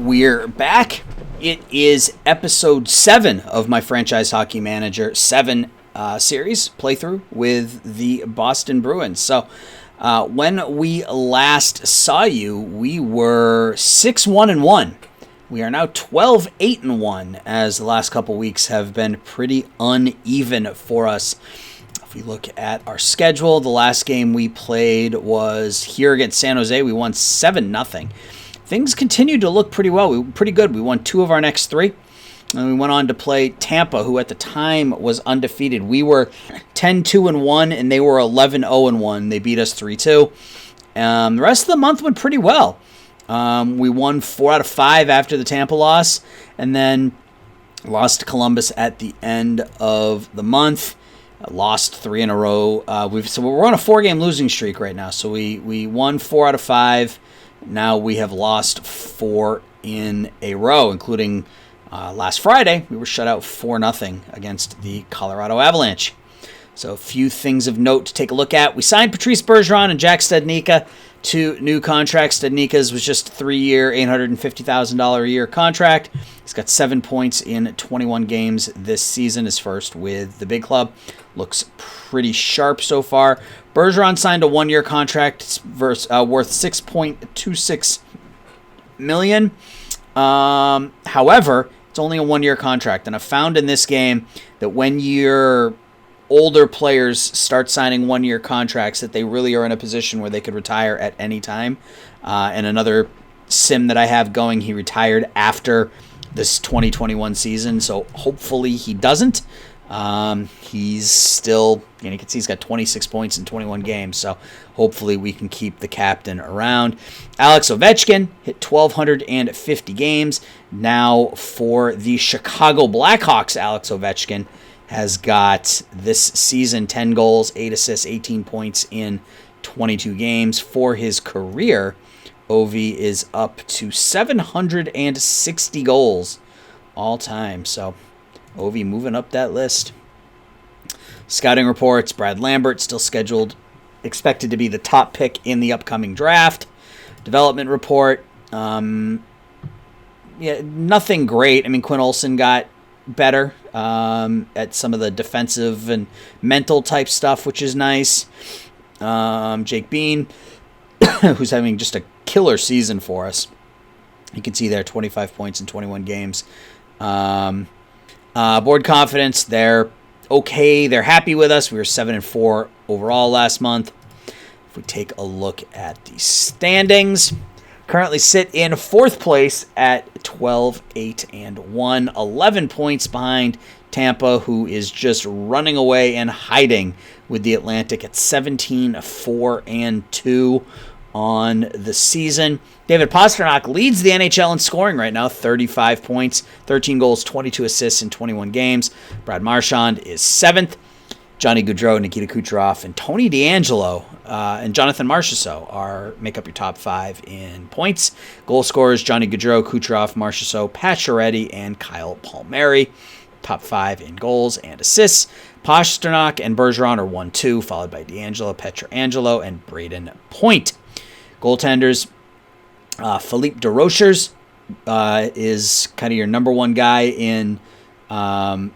We're back. It is episode 7 of my Franchise Hockey Manager 7 series playthrough with the Boston Bruins. So when we last saw you, we were 6-1-1. We are now 12-8-1, as the last couple weeks have been pretty uneven for us. If we look at our schedule, the last game we played was here against San Jose. We won 7-0. Things continued to look pretty well. We were pretty good. We won 2 of our next 3. And we went on to play Tampa, who at the time was undefeated. We were 10-2-1, and they were 11-0-1. They beat us 3-2. The rest of the month went pretty well. We won 4 out of 5 after the Tampa loss, and then lost to Columbus at the end of the month. Lost 3 in a row. So we're on a 4-game losing streak right now. So we won 4 out of 5. Now we have lost 4 in a row, including last Friday. We were shut out 4-0 against the Colorado Avalanche. So a few things of note to take a look at. We signed Patrice Bergeron and Jack Studnicka to new contracts. Studnicka's was just a 3-year, $850,000 a year contract. He's got 7 points in 21 games this season, his first with the big club. Looks pretty sharp so far. Bergeron signed a 1-year contract worth $6.26 million. However, it's only a 1-year contract, and I found in this game that when your older players start signing 1-year contracts, that they really are in a position where they could retire at any time. And another sim that I have going, he retired after this 2021 season, so hopefully he doesn't. He's still, you can see he's got 26 points in 21 games, so hopefully we can keep the captain around. Alex Ovechkin hit 1,250 games. Now for the Chicago Blackhawks, Alex Ovechkin has got this season 10 goals, 8 assists, 18 points in 22 games. For his career, Ovi is up to 760 goals all time, so Ovi moving up that list. Scouting reports, Brad Lambert still expected to be the top pick in the upcoming draft. Development report, nothing great. I mean, Quinn Olsen got better at some of the defensive and mental type stuff, which is nice. Jake Bean, who's having just a killer season for us. You can see there 25 points in 21 games. Board confidence, they're okay. They're happy with us. We were 7-4 overall last month. If we take a look at the standings, currently sit in 4th place at 12-8-1, 11 points behind Tampa, who is just running away and hiding with the Atlantic at 17-4-2 on the season. David Pastrnak leads the NHL in scoring right now, 35 points, 13 goals, 22 assists in 21 games. Brad Marchand is 7th. Johnny Gaudreau, Nikita Kucherov, and Tony DeAngelo and Jonathan Marchessault make up your top 5 in points. Goal scorers, Johnny Gaudreau, Kucherov, Marchessault, Pacioretty, and Kyle Palmieri. Top 5 in goals and assists. Pastrnak and Bergeron are 1-2, followed by DeAngelo, Pietrangelo, and Braden Point. Goaltenders, Philippe DeRochers is kind of your number 1 guy in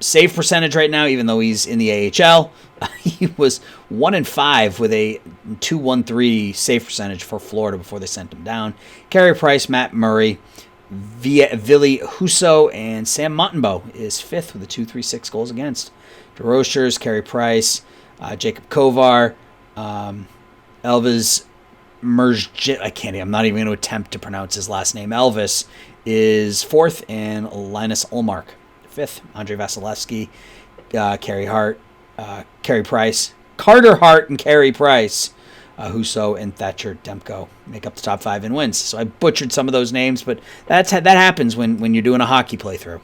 save percentage right now, even though he's in the AHL. He was 1-5 with a .213 save percentage for Florida before they sent him down. Carey Price, Matt Murray, Ville Husso, and Sam Montembeault is 5th with a .236 goals against. DeRochers, Carey Price, Jacob Kovar, Elvis Merge, I'm not even going to attempt to pronounce his last name. Elvis is 4th, and Linus Ullmark 5th. Andre Vasilevsky, Carey Price, Carter Hart, and Carey Price, Husso, and Thatcher Demko make up the top 5 in wins. So I butchered some of those names, but that happens when you're doing a hockey playthrough.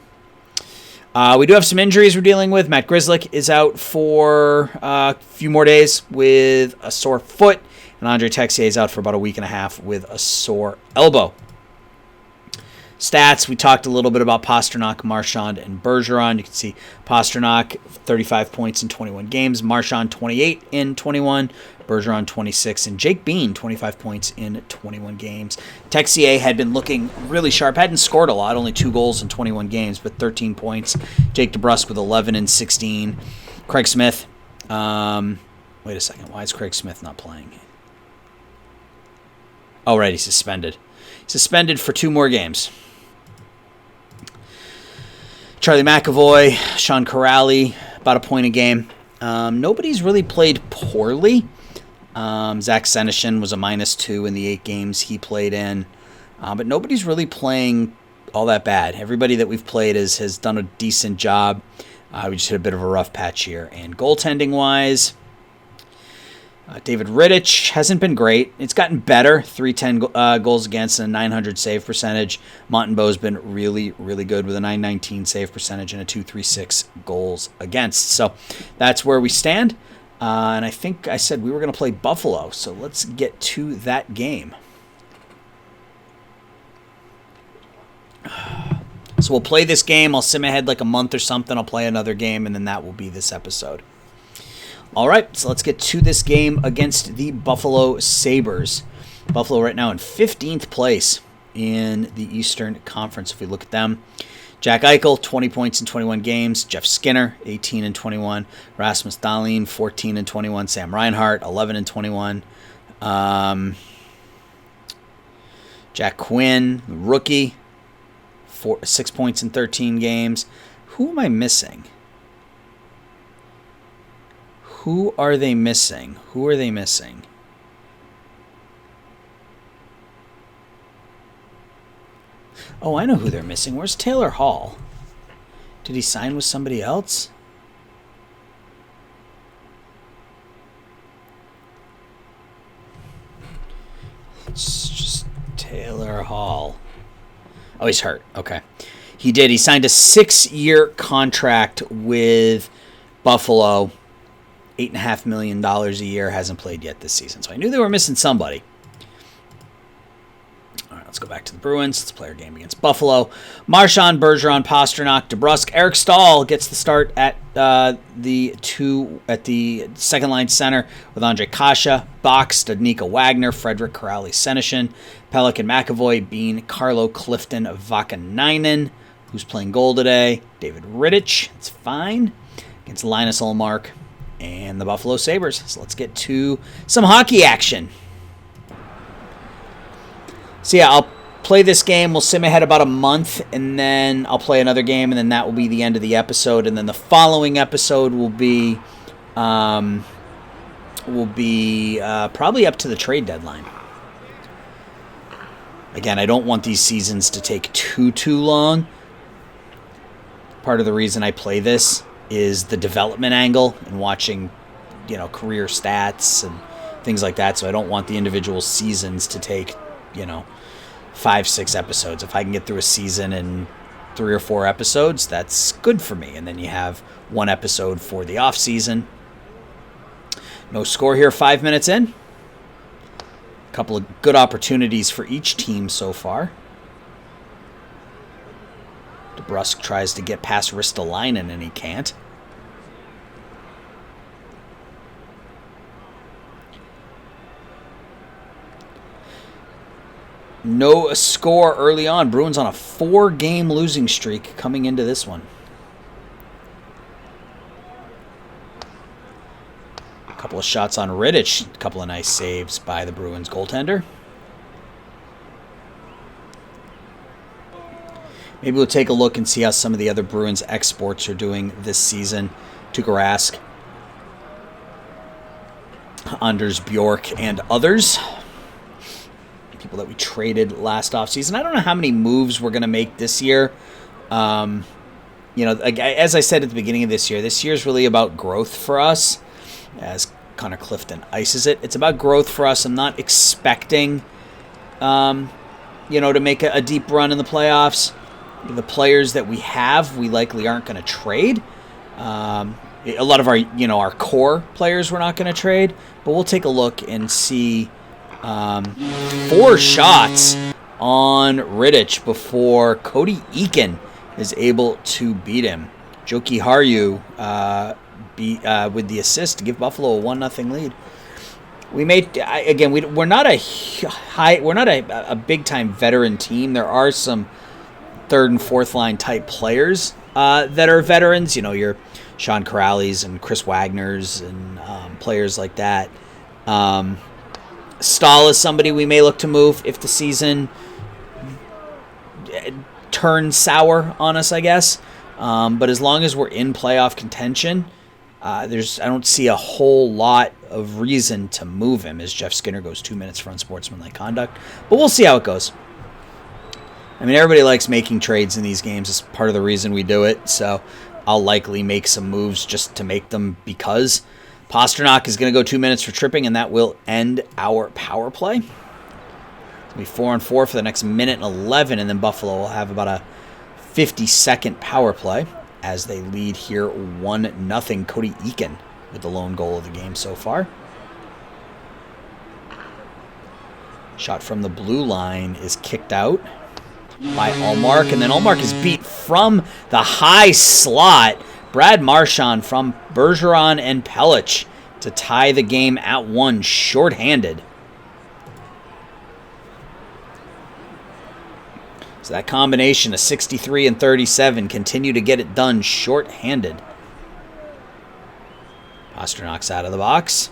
We do have some injuries we're dealing with. Matt Grzelcyk is out for a few more days with a sore foot, and Andre Texier is out for about a week and a half with a sore elbow. Stats, we talked a little bit about Pasternak, Marchand, and Bergeron. You can see Pasternak, 35 points in 21 games. Marchand, 28 in 21. Bergeron, 26. And Jake Bean, 25 points in 21 games. Texier had been looking really sharp. Hadn't scored a lot, only 2 goals in 21 games, but 13 points. Jake DeBrusk with 11 and 16. Craig Smith. Wait a second. Why is Craig Smith not playing? Oh, right. He's suspended. Suspended for 2 more games. Charlie McAvoy, Sean Corrali, about a point a game. Nobody's really played poorly. Zach Senyshyn was a -2 in the 8 games he played in. But nobody's really playing all that bad. Everybody that we've played has done a decent job. We just hit a bit of a rough patch here. And goaltending-wise, David Rittich hasn't been great. It's gotten better. 310 goals against and a 900 save percentage. Montembeault's been really, really good with a 919 save percentage and a 236 goals against. So that's where we stand. And I think I said we were going to play Buffalo. So let's get to that game. So we'll play this game. I'll sim ahead like a month or something. I'll play another game, and then that will be this episode. All right, so let's get to this game against the Buffalo Sabres. Buffalo right now in 15th place in the Eastern Conference, if we look at them. Jack Eichel, 20 points in 21 games. Jeff Skinner, 18 and 21. Rasmus Dahlin, 14 and 21. Sam Reinhart, 11 and 21. Jack Quinn, rookie, 6 points in 13 games. Who am I missing? Who are they missing? Who are they missing? Oh, I know who they're missing. Where's Taylor Hall? Did he sign with somebody else? It's just Taylor Hall. Oh, he's hurt. Okay. He did. He signed a 6-year contract with Buffalo. $8.5 million a year. Hasn't played yet this season. So I knew they were missing somebody. All right, let's go back to the Bruins. Let's play our game against Buffalo. Marchand, Bergeron, Pasternak, DeBrusk. Eric Stahl gets the start at the second line center with Andre Kasha, Box, Studnicka Wagner, Frederick Corrali Senyshyn, Pelican McAvoy, Bean, Carlo Clifton, Vakanainen, who's playing goal today, David Rittich. It's fine. Against Linus Ullmark and the Buffalo Sabres. So let's get to some hockey action. So yeah, I'll play this game. We'll sim ahead about a month, and then I'll play another game, and then that will be the end of the episode. And then the following episode will be probably up to the trade deadline. Again, I don't want these seasons to take too long. Part of the reason I play this is the development angle and watching, career stats and things like that. So I don't want the individual seasons to take, 5-6 episodes. If I can get through a season in 3 or 4 episodes, that's good for me. And then you have 1 episode for the off season. No score here, 5 minutes in. A couple of good opportunities for each team so far. DeBrusk tries to get past Ristolainen, and he can't. No score early on. Bruins on a 4-game losing streak coming into this one. A couple of shots on Rittich. A couple of nice saves by the Bruins goaltender. Maybe we'll take a look and see how some of the other Bruins exports are doing this season. Tuukka Rask, Anders Bjork, and others. People that we traded last offseason. I don't know how many moves we're going to make this year. As I said at the beginning of this year's really about growth for us, as Connor Clifton ices it. It's about growth for us. I'm not expecting, to make a deep run in the playoffs. The players that we have, we likely aren't going to trade. A lot of our core players we're not going to trade, but we'll take a look and see. 4 shots on Rittich before Cody Eakin is able to beat him. Joki Harju with the assist to give Buffalo a 1-0 lead. We're not a big time veteran team. There are some third and fourth line type players that are veterans. Your Sean Corrales and Chris Wagner's and players like that. Stahl is somebody we may look to move if the season turns sour on us, I guess. But as long as we're in playoff contention, I don't see a whole lot of reason to move him as Jeff Skinner goes 2 minutes for unsportsmanlike conduct. But we'll see how it goes. I mean, everybody likes making trades in these games. It's part of the reason we do it. So I'll likely make some moves just to make them because Pastrnak is going to go 2 minutes for tripping, and that will end our power play. It'll be 4-on-4 for the next minute and 11, and then Buffalo will have about a 50-second power play as they lead here 1-0. Cody Eakin with the lone goal of the game so far. Shot from the blue line is kicked out by Ullmark, and then Ullmark is beat from the high slot. Brad Marchand from Bergeron and Pelech to tie the game at 1, shorthanded. So that combination of 63 and 37 continue to get it done shorthanded. Pasternak's out of the box.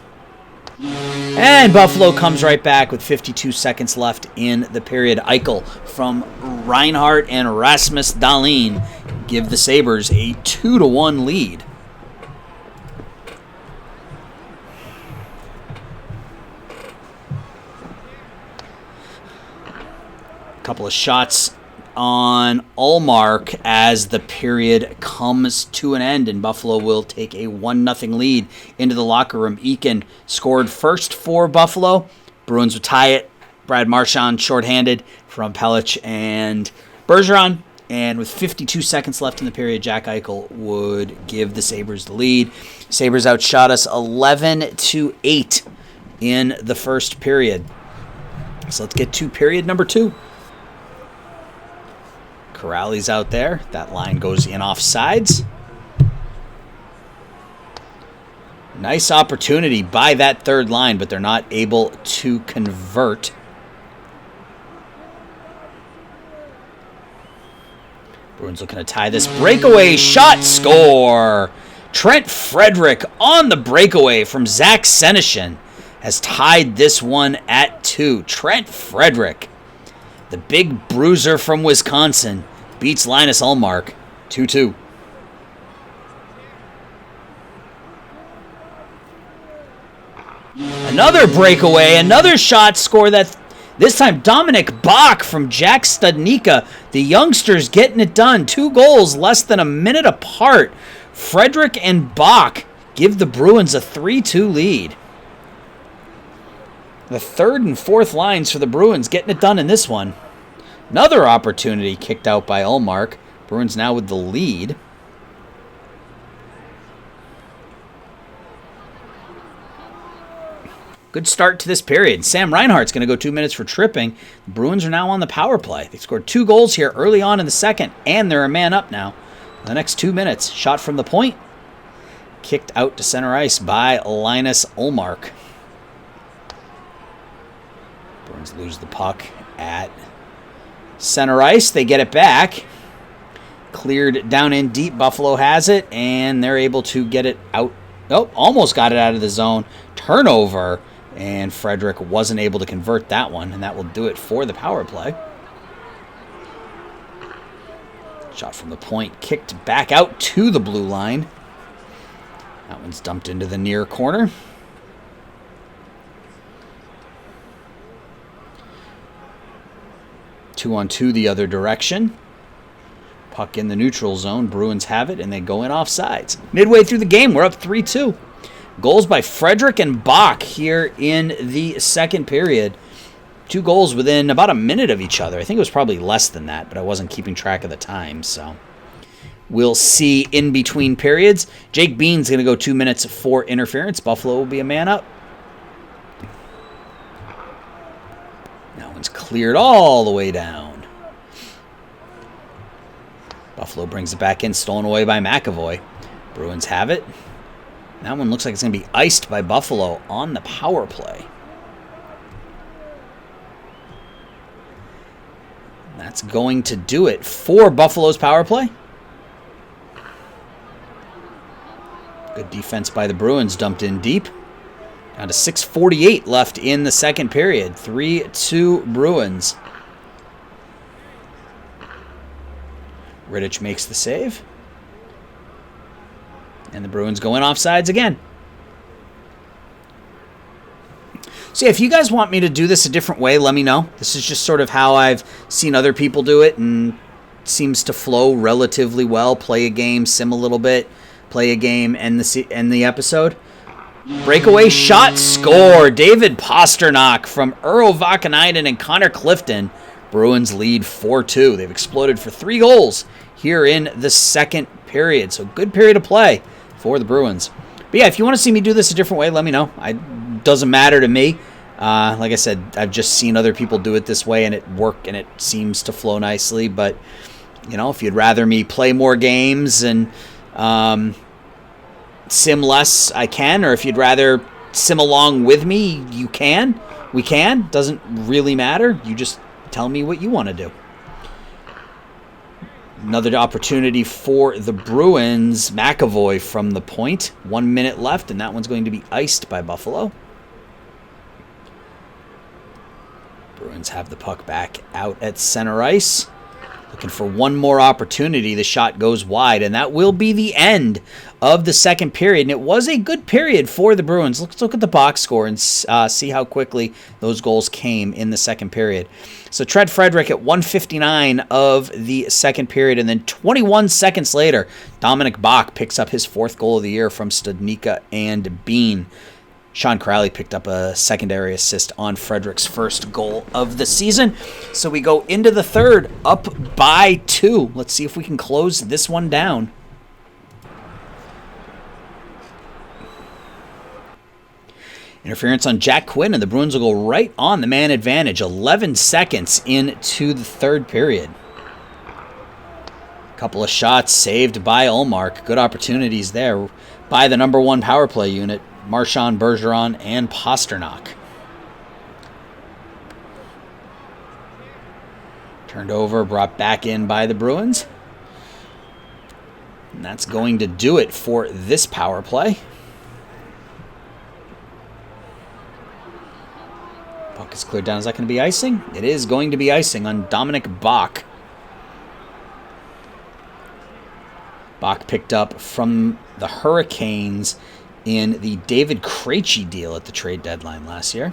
And Buffalo comes right back with 52 seconds left in the period. Eichel from Reinhart and Rasmus Dahlin give the Sabres a 2-1 lead. A couple of shots on Ullmark as the period comes to an end, and Buffalo will take a 1-0 lead into the locker room. Eakin scored first for Buffalo. Bruins would tie it. Brad Marchand shorthanded from Pelech and Bergeron. And with 52 seconds left in the period, Jack Eichel would give the Sabres the lead. Sabres outshot us 11-8 in the first period. So let's get to period number 2. Corrales out there. That line goes in offsides. Nice opportunity by that third line, but they're not able to convert. Bruins looking to tie this. Breakaway shot, score! Trent Frederick on the breakaway from Zach Senyshyn has tied this one at 2. Trent Frederick, the big bruiser from Wisconsin, beats Linus Ullmark 2-2. Another breakaway, another shot score. That this time Dominic Bach from Jack Studnicka. The youngsters getting it done. 2 goals less than a minute apart. Frederick and Bach give the Bruins a 3-2 lead. The third and fourth lines for the Bruins getting it done in this one. Another opportunity kicked out by Ullmark. Bruins now with the lead. Good start to this period. Sam Reinhart's going to go 2 minutes for tripping. The Bruins are now on the power play. They scored 2 goals here early on in the second, and they're a man up now. The next 2 minutes, shot from the point. Kicked out to center ice by Linus Ullmark. Bruins lose the puck at center ice. They get it back. Cleared down in deep. Buffalo has it, and they're able to get it out. Oh, almost got it out of the zone. Turnover, and Frederick wasn't able to convert that one, and that will do it for the power play. Shot from the point, kicked back out to the blue line. That one's dumped into the near corner. Two-on-two the other direction. Puck in the neutral zone. Bruins have it, and they go in offsides. Midway through the game, we're up 3-2. Goals by Frederick and Bach here in the second period. 2 goals within about a minute of each other. I think it was probably less than that, but I wasn't keeping track of the time, so we'll see in between periods. Jake Bean's going to go 2 minutes for interference. Buffalo will be a man up. That one's clear. cleared all the way down. Buffalo brings it back in, stolen away by McAvoy. Bruins have it. That one looks like it's going to be iced by Buffalo on the power play. That's going to do it for Buffalo's power play. Good defense by the Bruins, dumped in deep. Down to 6:48 left in the second period. 3-2 Bruins. Rittich makes the save. And the Bruins go in offsides again. So yeah, if you guys want me to do this a different way, let me know. This is just sort of how I've seen other people do it, and it seems to flow relatively well. Play a game, sim a little bit, play a game, end the episode. Breakaway shot, score. David Pastrnak from Urho Vakanainen and Connor Clifton. Bruins lead 4-2. They've exploded for 3 goals here in the second period. So good period of play for the Bruins. But yeah, if you want to see me do this a different way, let me know. It doesn't matter to me. Like I said, I've just seen other people do it this way, and it worked, and it seems to flow nicely. But, you know, if you'd rather me play more games and sim less, I can. Or if you'd rather sim along with me, you can. We can. Doesn't really matter. You just tell me what you want to do. Another opportunity for the Bruins. McAvoy from the point. 1 minute left, and that one's going to be iced by Buffalo. Bruins have the puck back out at center ice. Looking for one more opportunity. The shot goes wide, and that will be the end of the second period. And it was a good period for the Bruins. Let's look at the box score and see how quickly those goals came in the second period. So Trent Frederick at 1:59 of the second period, and then 21 seconds later, Dominic Bach picks up his 4th goal of the year from Studnicka and Bean. Sean Crowley picked up a secondary assist on Frederick's first goal of the season. So we go into the third, up by 2. Let's see if we can close this one down. Interference on Jack Quinn, and the Bruins will go right on the man advantage. 11 seconds into the third period. Couple of shots saved by Ullmark. Good opportunities there by the number 1 power play unit, Marchand, Bergeron, and Pastrnak. Turned over, brought back in by the Bruins. And that's going to do it for this power play. Puck is cleared down. Is that going to be icing? It is going to be icing on Dominic Bach. Bach picked up from the Hurricanes in the David Krejci deal at the trade deadline last year.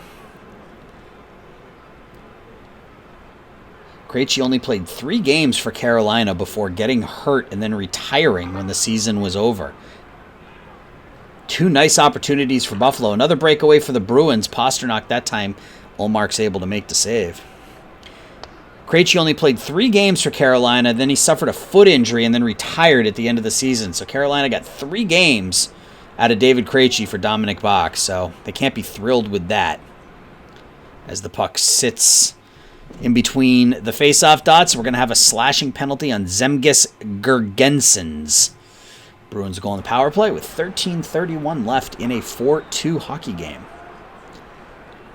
Krejci only played 3 games for Carolina before getting hurt and then retiring when the season was over. 2 nice opportunities for Buffalo. Another breakaway for the Bruins. Pastrnak that time. Ullmark's able to make the save. Krejci only played 3 games for Carolina, then he suffered a foot injury and then retired at the end of the season. So Carolina got 3 games out of David Krejci for Dominic Bach, so they can't be thrilled with that. As the puck sits in between the face-off dots, we're going to have a slashing penalty on Zemgus Girgensons. Bruins go on the power play with 13:31 left in a 4-2 hockey game.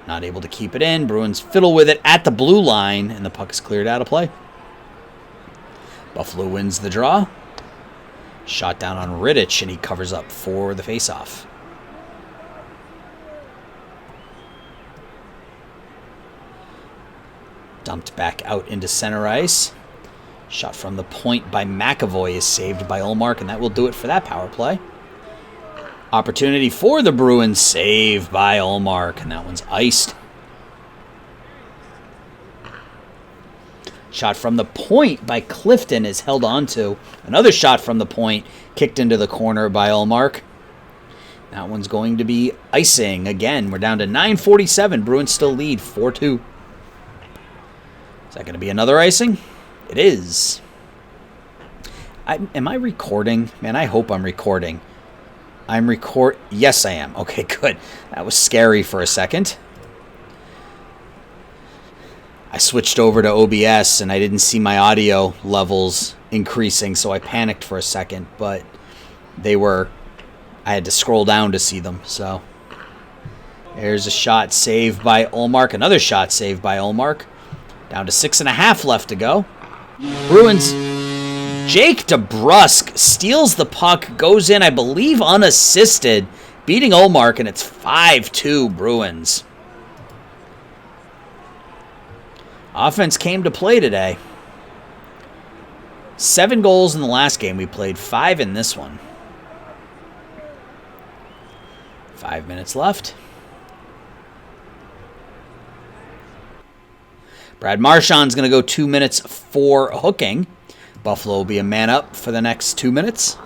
Not able to keep it in. Bruins fiddle with it at the blue line, and the puck is cleared out of play. Buffalo wins the draw. Shot down on Rittich, and he covers up for the faceoff. Dumped back out into center ice. Shot from the point by McAvoy is saved by Ullmark, and that will do it for that power play. Opportunity for the Bruins, saved by Ullmark, and that one's iced. Shot from the point by Clifton is held onto. Another shot from the point, kicked into the corner by Ullmark. That one's going to be icing again. We're down to 9:47. Bruins still lead 4-2. Is that going to be another icing? It is. Am I recording? Man, I hope I'm recording. Yes, I am. Okay, good. That was scary for a second. I switched over to OBS and I didn't see my audio levels increasing, so I panicked for a second, but I had to scroll down to see them. So there's a shot saved by Ullmark. Another shot saved by Ullmark. Down to 6.5 left to go. Bruins, Jake DeBrusk steals the puck, goes in, I believe, unassisted, beating Ullmark, and it's 5-2 Bruins. Offense came to play today. 7 goals in the last game we played, 5 in this one. 5 minutes left. Brad Marchand's going to go 2 minutes for hooking. Buffalo will be a man up for the next 2 minutes.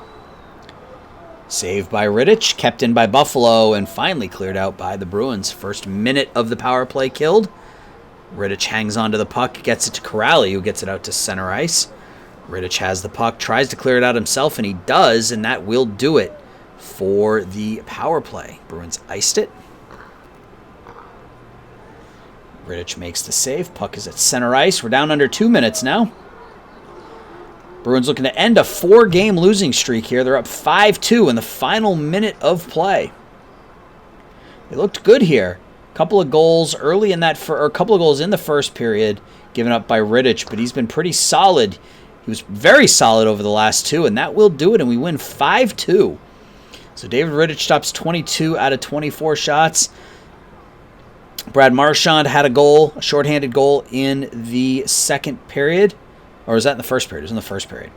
Saved by Rittich, kept in by Buffalo, and finally cleared out by the Bruins. First minute of the power play killed. Rittich hangs onto the puck, gets it to Corrali, who gets it out to center ice. Rittich has the puck, tries to clear it out himself, and he does, and that will do it for the power play. Bruins iced it. Rittich makes the save. Puck is at center ice. We're down under 2 minutes now. Bruins looking to end a 4-game losing streak here. They're up 5-2 in the final minute of play. They looked good here. A couple of goals early in that, or a couple of goals in the first period, given up by Rittich, but he's been pretty solid. He was very solid over the last 2, and that will do it, and we win 5-2. So David Rittich stops 22 out of 24 shots. Brad Marchand had a goal, a shorthanded goal in the second period. Or was that in the first period? It was in the first period.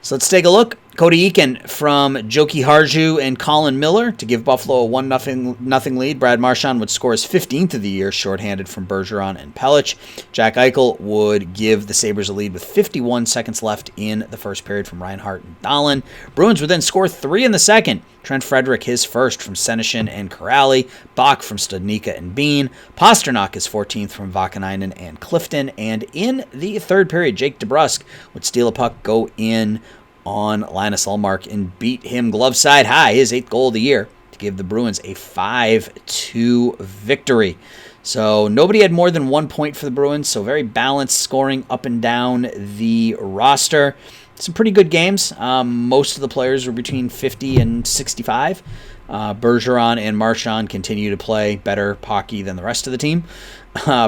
So let's take a look. Cody Eakin from Joki Harju and Colin Miller to give Buffalo a 1-0 lead. Brad Marchand would score his 15th of the year, shorthanded from Bergeron and Pelech. Jack Eichel would give the Sabres a lead with 51 seconds left in the first period from Reinhart and Dahlin. Bruins would then score 3 in the second. Trent Frederick his first from Senyshyn and Corrali. Bach from Studnicka and Bean. Pasternak his 14th from Vakanainen and Clifton. And in the third period, Jake DeBrusk would steal a puck, go in on Linus Ullmark and beat him glove side high, his 8th goal of the year, to give the Bruins a 5-2 victory. So nobody had more than 1 point for the Bruins, so very balanced scoring up and down the roster. Some pretty good games. Most of the players were between 50 and 65. Bergeron and Marchand continue to play better hockey than the rest of the team.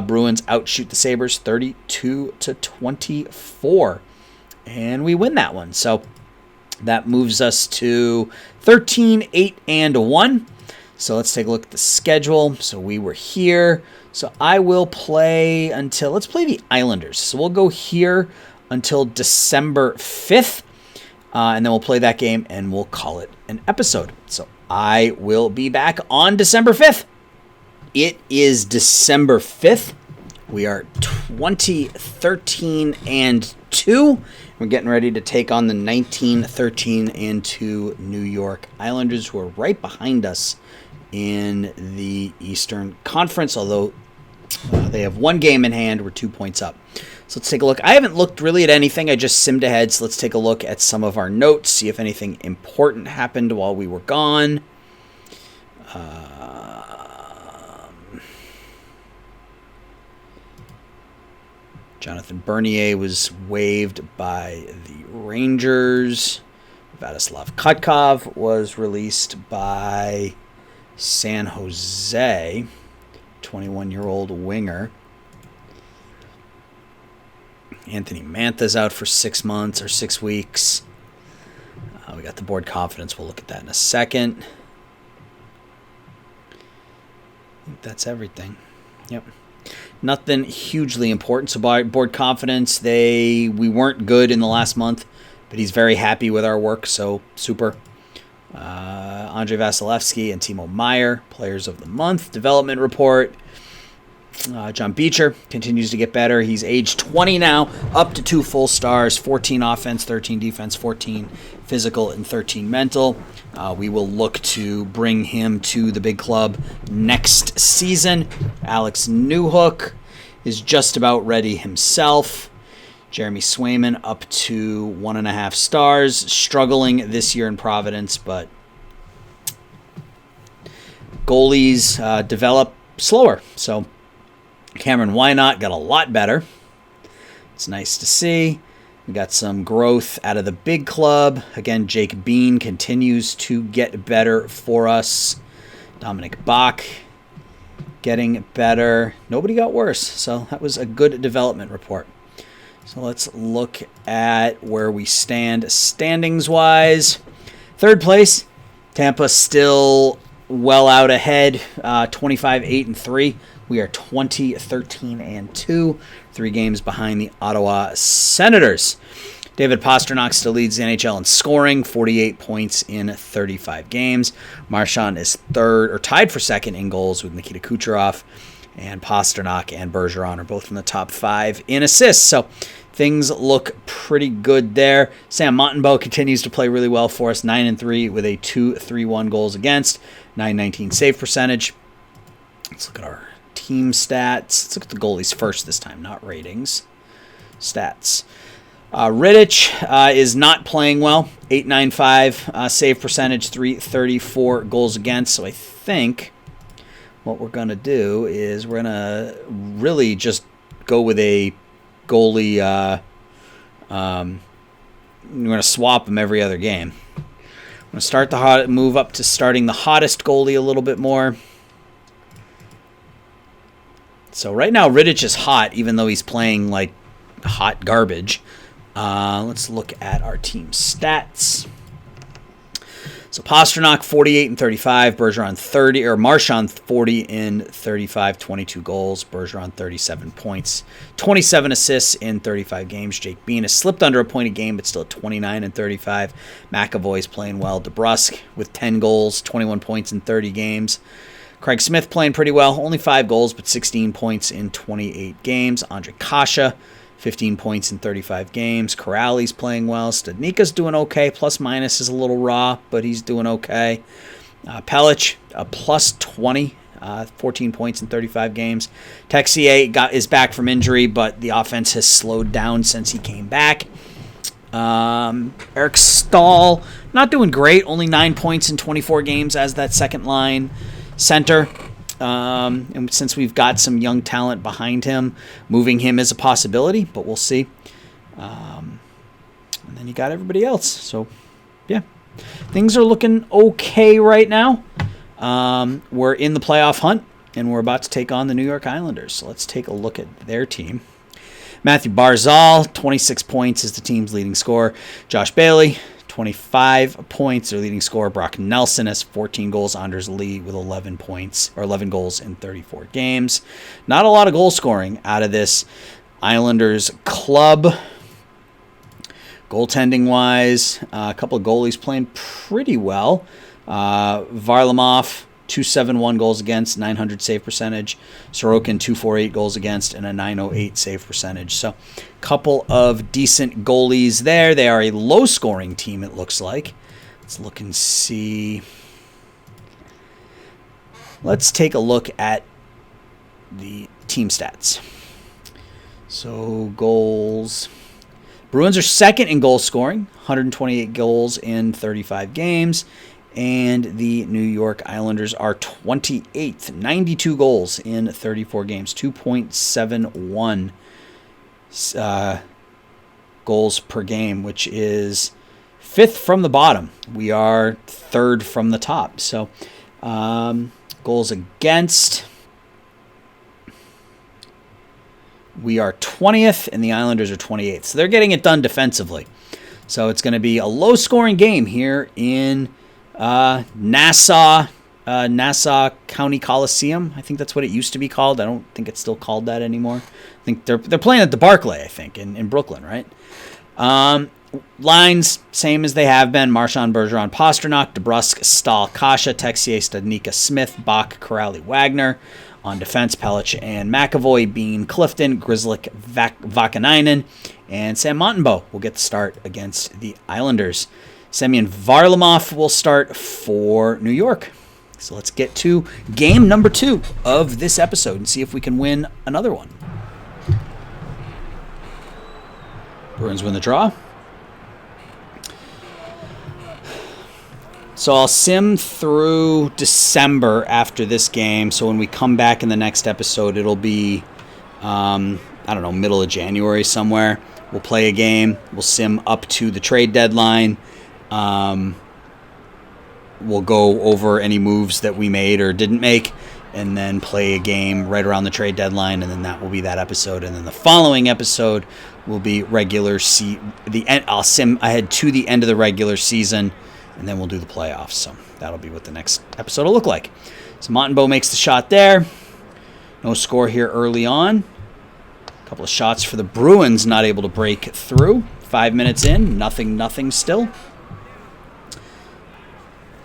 Bruins outshoot the Sabres 32-24. And we win that one. So that moves us to 13-8-1. So let's take a look at the schedule. So we were here. So I will play until, let's play the Islanders. So we'll go here until December 5th. And then we'll play that game and we'll call it an episode. So I will be back on December 5th. It is December 5th. We are 20-13-2. We're getting ready to take on the 19-13-2 New York Islanders, who are right behind us in the Eastern Conference, although they have 1 game in hand. We're 2 points up. So let's take a look. I haven't looked really at anything. I just simmed ahead, so let's take a look at some of our notes, see if anything important happened while we were gone. Jonathan Bernier was waived by the Rangers. Vladislav Kutkov was released by San Jose, 21-year-old winger. Anthony Mantha's out for 6 months or 6 weeks. We got the board confidence. We'll look at that in a second. I think that's everything. Yep. Nothing hugely important. So by board confidence, we weren't good in the last month, but he's very happy with our work, so super. Andrei Vasilevsky and Timo Meier, players of the month. Development report. John Beecher continues to get better. He's age 20 now, up to 2 full stars, 14 offense, 13 defense, 14 physical, and 13 mental. We will look to bring him to the big club next season. Alex Newhook is just about ready himself. Jeremy Swayman up to 1.5 stars, struggling this year in Providence, but goalies develop slower, so Cameron Wynot got a lot better. It's nice to see. We got some growth out of the big club. Again, Jake Bean continues to get better for us. Dominic Bach getting better. Nobody got worse, so that was a good development report. So let's look at where we stand standings-wise. Third place, Tampa still well out ahead, 25-8-3. We are 20-13-2, 3 games behind the Ottawa Senators. David Pastrnak still leads the NHL in scoring, 48 points in 35 games. Marchand is tied for second in goals with Nikita Kucherov, and Pastrnak and Bergeron are both in the top 5 in assists. So things look pretty good there. Sam Montembeault continues to play really well for us, 9-3 with a 2.31 goals against, 919 save percentage. Let's look at our team stats. Let's look at the goalies first this time, not ratings. Stats. Rittich is not playing well. 895 save percentage, 334 goals against. So I think what we're going to do is we're going to really just go with a goalie. We're going to swap them every other game. I'm going to move up to starting the hottest goalie a little bit more. So right now, Rittich is hot, even though he's playing like hot garbage. Let's look at our team stats. So Pastrnak 48-35, Bergeron 30, or Marchand 40-35, 22 goals. Bergeron 37 points, 27 assists in 35 games. Jake Bean has slipped under a point a game, but still at 29-35. McAvoy's playing well. DeBrusk with 10 goals, 21 points in 30 games. Craig Smith playing pretty well, only 5 goals, but 16 points in 28 games. Andre Kasha, 15 points in 35 games. Corrali's playing well. Studnicka's doing okay. Plus minus is a little raw, but he's doing okay. Pelech, a plus 20, 14 points in 35 games. Texier is back from injury, but the offense has slowed down since he came back. Eric Stahl, not doing great. Only 9 points in 24 games as that second line center. And since we've got some young talent behind him, moving him is a possibility, but we'll see. And then you got everybody else. So, yeah, things are looking okay right now. We're in the playoff hunt, and we're about to take on the New York Islanders. So let's take a look at their team. Matthew Barzal, 26 points, is the team's leading scorer. Josh Bailey, 25 points, their leading scorer. Brock Nelson has 14 goals. Anders Lee with 11 points, or 11 goals in 34 games. Not a lot of goal scoring out of this Islanders club. Goaltending-wise, a couple of goalies playing pretty well. Varlamov, 271 goals against, 900 save percentage. Sorokin, 248 goals against, and a 908 save percentage. So, couple of decent goalies there. They are a low-scoring team, it looks like. Let's look and see. Let's take a look at the team stats. So, goals. Bruins are second in goal scoring, 128 goals in 35 games. And the New York Islanders are 28th, 92 goals in 34 games, 2.71 goals per game, which is 5th from the bottom. We are 3rd from the top. So goals against, we are 20th, and the Islanders are 28th. So they're getting it done defensively. So it's going to be a low-scoring game here in Nassau County Coliseum. I think that's what it used to be called. I don't think it's still called that anymore. I think they're playing at the Barclay, I think, in Brooklyn, right? Lines, same as they have been. Marchand, Bergeron, Pastrnak, DeBrusk, Stahl, Kasha, Texier, Studnicka, Smith, Bach, Corrali, Wagner. On defense, Pelech and McAvoy, Bean, Clifton, Grzelcyk, Vakanainen, and Sam Montembeault will get the start against the Islanders. Semyon Varlamov will start for New York. So let's get to game number 2 of this episode and see if we can win another one. Bruins win the draw. So I'll sim through December after this game. So when we come back in the next episode, it'll be I don't know, middle of January somewhere. We'll play a game. We'll sim up to the trade deadline. We'll go over any moves that we made or didn't make, and then play a game right around the trade deadline, and then that will be that episode. And then the following episode will be I'll sim ahead to the end of the regular season, and then we'll do the playoffs. So that'll be what the next episode will look like. So Montembeault makes the shot there. No score here early on. A couple of shots for the Bruins, not able to break through. 5 minutes in, nothing still.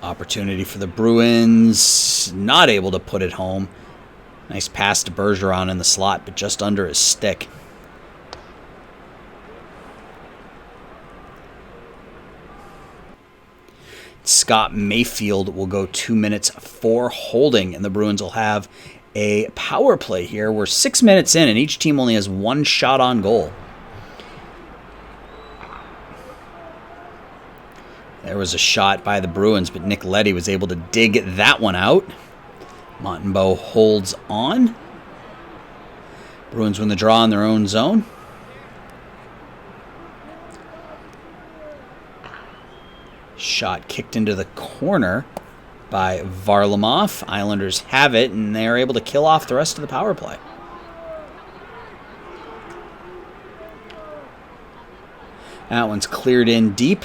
Opportunity for the Bruins, not able to put it home. Nice pass to Bergeron in the slot, but just under his stick. Scott Mayfield will go 2 minutes for holding, and the Bruins will have a power play here. We're 6 minutes in, and each team only has one shot on goal. There was a shot by the Bruins, but Nick Leddy was able to dig that one out. Montembeault holds on. Bruins win the draw in their own zone. Shot kicked into the corner by Varlamov. Islanders have it, and they are able to kill off the rest of the power play. That one's cleared in deep.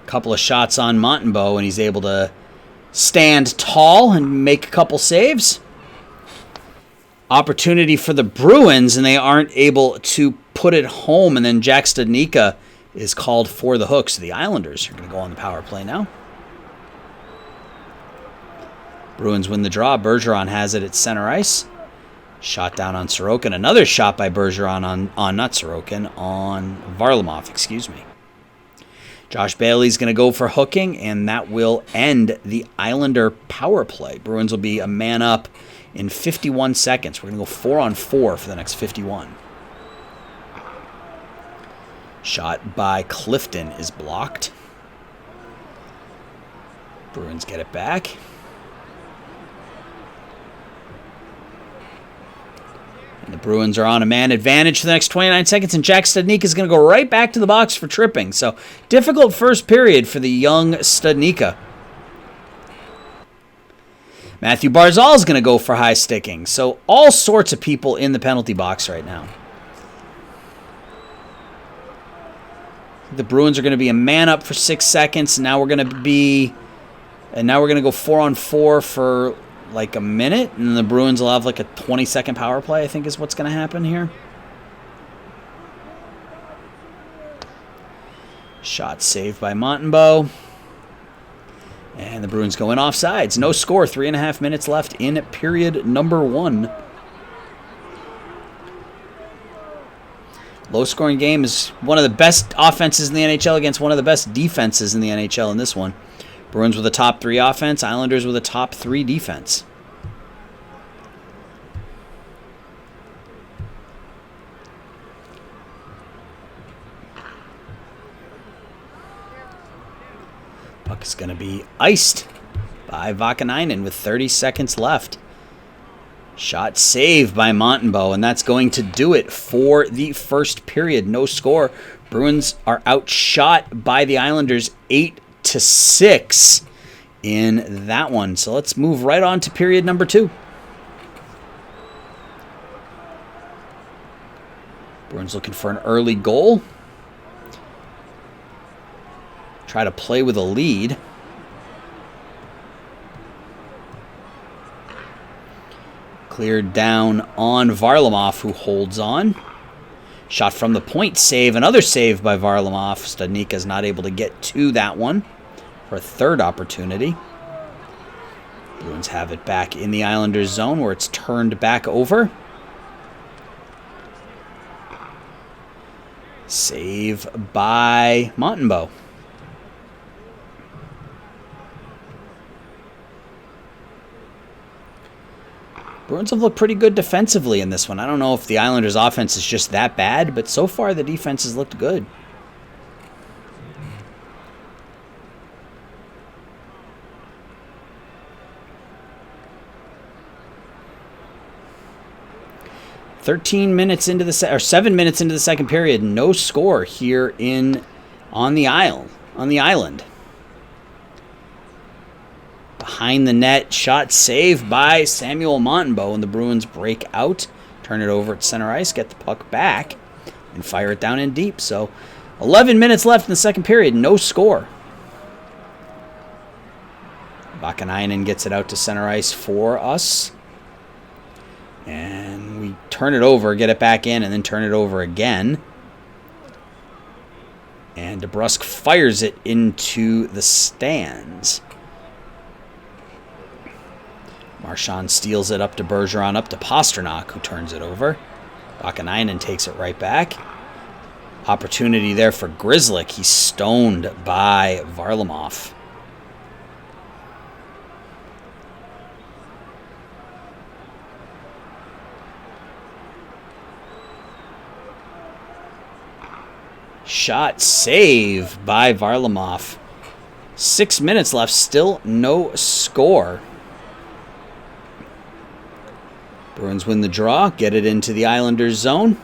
Couple of shots on Montembeault, and he's able to stand tall and make a couple saves. Opportunity for the Bruins, and they aren't able to put it home, and then Jack Studnicka is called for the hook, so the Islanders are going to go on the power play now. Bruins win the draw. Bergeron has it at center ice. Shot down on Sorokin. Another shot by Bergeron on not Sorokin, on Varlamov, excuse me. Josh Bailey's going to go for hooking, and that will end the Islander power play. Bruins will be a man up in 51 seconds. We're going to go 4-on-4 for the next 51. Shot by Clifton is blocked. Bruins get it back. And the Bruins are on a man advantage for the next 29 seconds, and Jack Studnicka is going to go right back to the box for tripping. So, difficult first period for the young Studnicka. Matthew Barzal is going to go for high sticking. So, all sorts of people in the penalty box right now. The Bruins are going to be a man up for 6 seconds. And now we're going to go 4-on-4 for like a minute, and the Bruins will have like a 20-second power play, I think is what's going to happen here. Shot saved by Montembeault. And the Bruins go in offsides. No score, 3.5 minutes left in period number 1. Low-scoring game is one of the best offenses in the NHL against one of the best defenses in the NHL in this one. Bruins with a top 3 offense, Islanders with a top 3 defense. Puck is going to be iced by Vakanainen with 30 seconds left. Shot saved by Montembeault, and that's going to do it for the first period. No score. Bruins are outshot by the Islanders 8-6 in that one. So let's move right on to period number 2. Bruins looking for an early goal. Try to play with a lead. Cleared down on Varlamov, who holds on. Shot from the point, save. Another save by Varlamov. Studnicka is not able to get to that one for a third opportunity. Bruins have it back in the Islanders' zone where it's turned back over. Save by Montembeault. Bruins have looked pretty good defensively in this one. I don't know if the Islanders' offense is just that bad, but so far the defense has looked good. 13 minutes into the or 7 minutes into the second period, no score here on the island. Behind the net, shot saved by Samuel Montembeault, and the Bruins break out, turn it over at center ice, get the puck back, and fire it down in deep. So 11 minutes left in the second period, no score. Vakanainen gets it out to center ice for us. And we turn it over, get it back in, and then turn it over again. And DeBrusk fires it into the stands. Marchand steals it up to Bergeron, up to Pasternak, who turns it over. Vakanainen takes it right back. Opportunity there for Grzelcyk. He's stoned by Varlamov. Shot save by Varlamov. 6 minutes left, still no score. Bruins win the draw, get it into the Islanders' zone.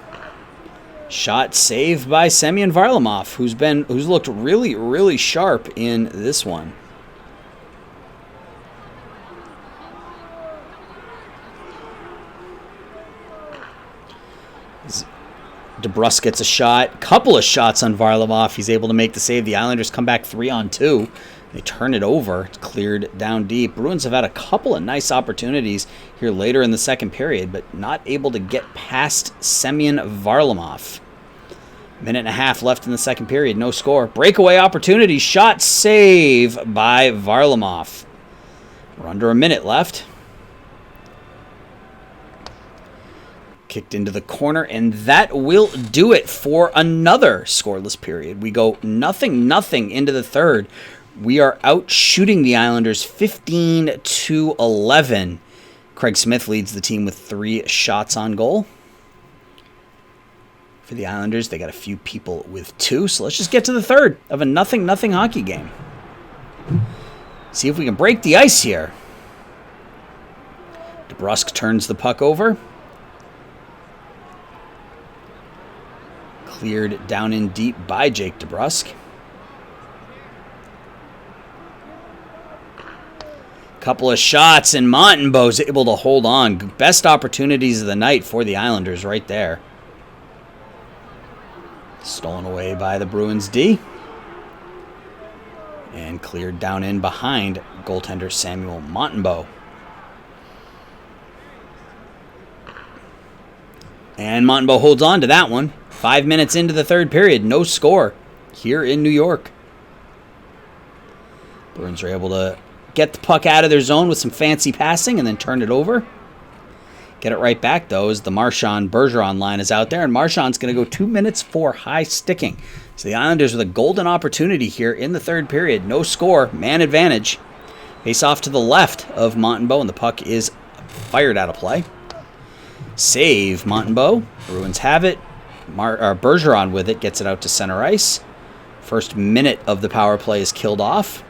Shot saved by Semyon Varlamov, who's looked really, really sharp in this one. DeBrusk gets a shot, couple of shots on Varlamov. He's able to make the save. The Islanders come back 3-on-2. They turn it over. It's cleared down deep. Bruins have had a couple of nice opportunities here later in the second period, but not able to get past Semyon Varlamov. Minute and a half left in the second period. No score. Breakaway opportunity. Shot save by Varlamov. We're under a minute left. Kicked into the corner, and that will do it for another scoreless period. We go 0-0 into the third. We are out shooting the Islanders 15-11. Craig Smith leads the team with 3 shots on goal. For the Islanders, they got a few people with 2. So let's just get to the third of a 0-0 hockey game. See if we can break the ice here. DeBrusk turns the puck over. Cleared down in deep by Jake DeBrusk. Couple of shots, and Montembeault's able to hold on. Best opportunities of the night for the Islanders right there. Stolen away by the Bruins D. And cleared down in behind goaltender Samuel Montembeault. And Montembeault holds on to that one. 5 minutes into the third period, no score here in New York. Bruins are able to get the puck out of their zone with some fancy passing and then turn it over. Get it right back, though, as the Marchand-Bergeron line is out there, and Marchand's going to go 2 minutes for high sticking. So the Islanders with a golden opportunity here in the third period. No score, man advantage. Face off to the left of Montembeault, and the puck is fired out of play. Save Montembeault. Bruins have it. Bergeron with it, gets it out to center ice. First minute of the power play is killed off.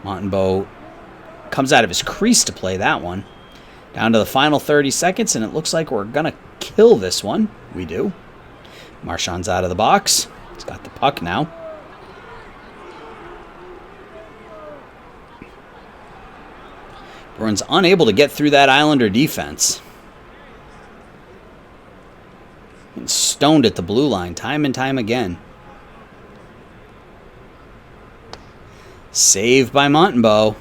Montembeault comes out of his crease to play that one. Down to the final 30 seconds, and it looks like we're going to kill this one. We do. Marchand's out of the box. He's got the puck now. Bruins unable to get through that Islander defense. And stoned at the blue line time and time again. Saved by Montembeault.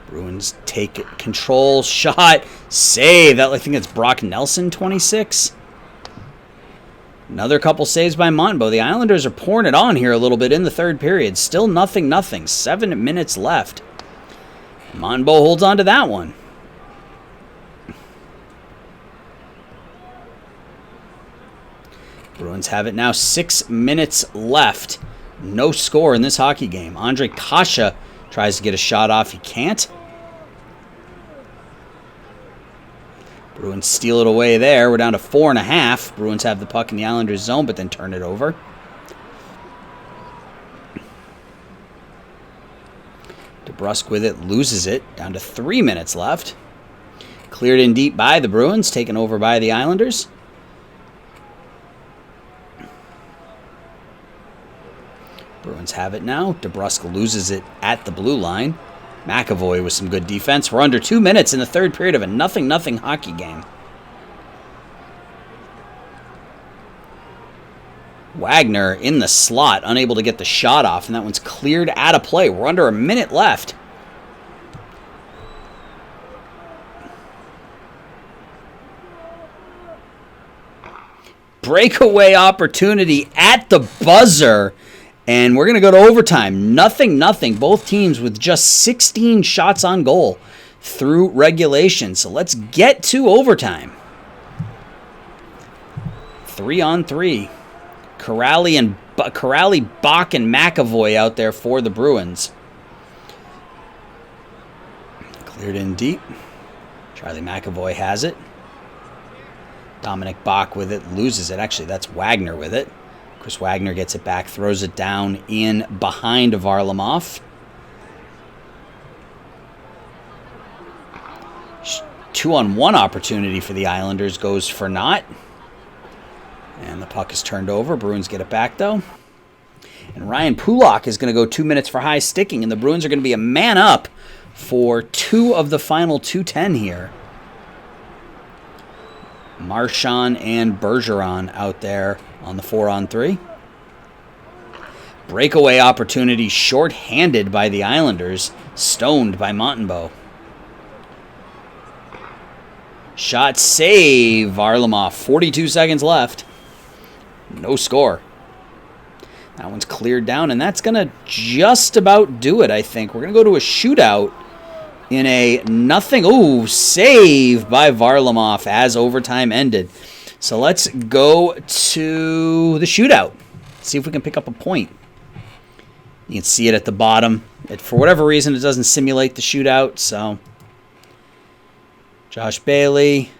Bruins take control. Shot. Save. I think that's Brock Nelson, 26. Another couple saves by Montembeault. The Islanders are pouring it on here a little bit in the third period. Still 0-0. 7 minutes left. Montembeault holds on to that one. Bruins have it now. 6 minutes left. No score in this hockey game. Andre Kasha tries to get a shot off. He can't. Bruins steal it away there. We're down to 4.5. Bruins have the puck in the Islanders' zone, but then turn it over. DeBrusk with it, loses it. Down to 3 minutes left. Cleared in deep by the Bruins, taken over by the Islanders. Bruins have it now. DeBrusk loses it at the blue line. McAvoy with some good defense. We're under 2 minutes in the third period of a 0-0 hockey game. Wagner in the slot, unable to get the shot off, and that one's cleared out of play. We're under a minute left. Breakaway opportunity at the buzzer, and we're going to go to overtime. 0-0. Both teams with just 16 shots on goal through regulation. So let's get to overtime. 3-on-3. Corrali, Bach, and McAvoy out there for the Bruins. Cleared in deep. Charlie McAvoy has it. Dominic Bach with it, loses it. Actually, that's Wagner with it. Chris Wagner gets it back, throws it down in behind Varlamov. 2-on-1 opportunity for the Islanders goes for naught. And the puck is turned over. Bruins get it back, though. And Ryan Pulock is going to go 2 minutes for high sticking, and the Bruins are going to be a man up for 2 of the final 2:10 here. Marchand and Bergeron out there on the 4-on-3. Breakaway opportunity short-handed by the Islanders, stoned by Montembeault. Shot save, Varlamov. 42 seconds left. No score. That one's cleared down, and that's going to just about do it, I think. We're going to go to a shootout in a nothing. Ooh, save by Varlamov as overtime ended. So let's go to the shootout. See if we can pick up a point. You can see it at the bottom. For whatever reason, it doesn't simulate the shootout, so Josh Bailey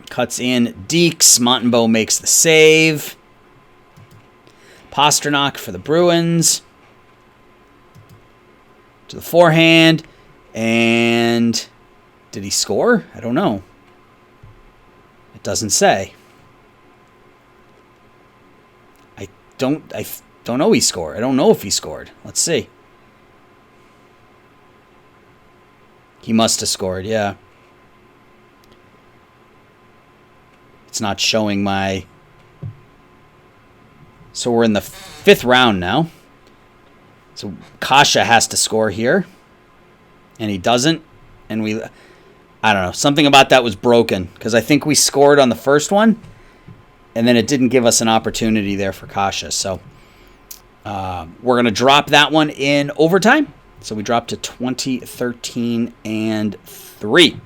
cuts in Deeks. Montembeault makes the save. Pasternak for the Bruins. To the forehand. And did he score? I don't know. It doesn't say. I don't know he scored. I don't know if he scored. Let's see. He must have scored, yeah. It's not showing my... So we're in the 5th round now. So Kasha has to score here. And he doesn't. And I don't know. Something about that was broken. Because I think we scored on the first one. And then it didn't give us an opportunity there for Kasha. So we're going to drop that one in overtime. So we dropped to 20-13-3.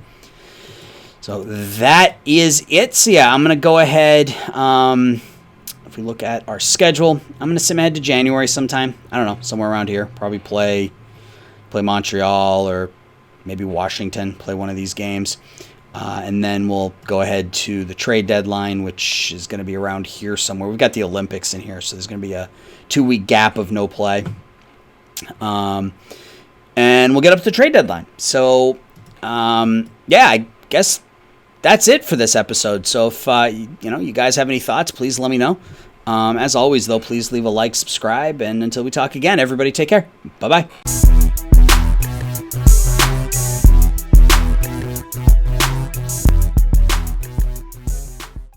So that is it. So yeah, I'm going to go ahead. If we look at our schedule, I'm going to sim ahead to January sometime. I don't know, somewhere around here. Probably play Montreal or maybe Washington, play one of these games. And then we'll go ahead to the trade deadline, which is going to be around here somewhere. We've got the Olympics in here, so there's going to be a 2-week gap of no play. And we'll get up to the trade deadline. So, yeah, I guess that's it for this episode. So if you guys have any thoughts, please let me know. As always, though, please leave a like, subscribe, and until we talk again, everybody take care. Bye-bye.